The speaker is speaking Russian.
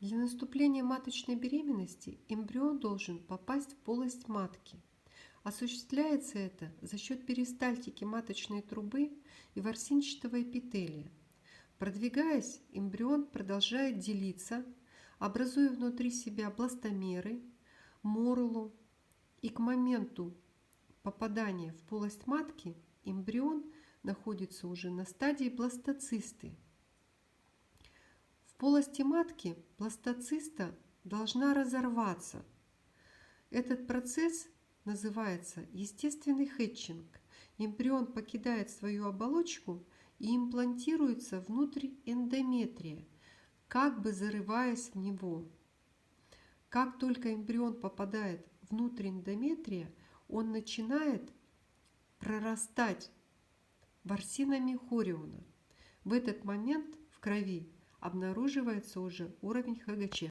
Для наступления маточной беременности эмбрион должен попасть в полость матки. Осуществляется это за счет перистальтики маточной трубы и ворсинчатого эпителия. Продвигаясь, эмбрион продолжает делиться, образуя внутри себя бластомеры, морулу, и к моменту попадания в полость матки эмбрион находится уже на стадии бластоцисты. В полости матки бластоциста должна разорваться. Этот процесс называется естественный хэтчинг. Эмбрион покидает свою оболочку и имплантируется внутрь эндометрия, как бы зарываясь в него. Как только эмбрион попадает внутрь эндометрия, он начинает прорастать ворсинами хориона. В этот момент в крови обнаруживается уже уровень ХГЧ.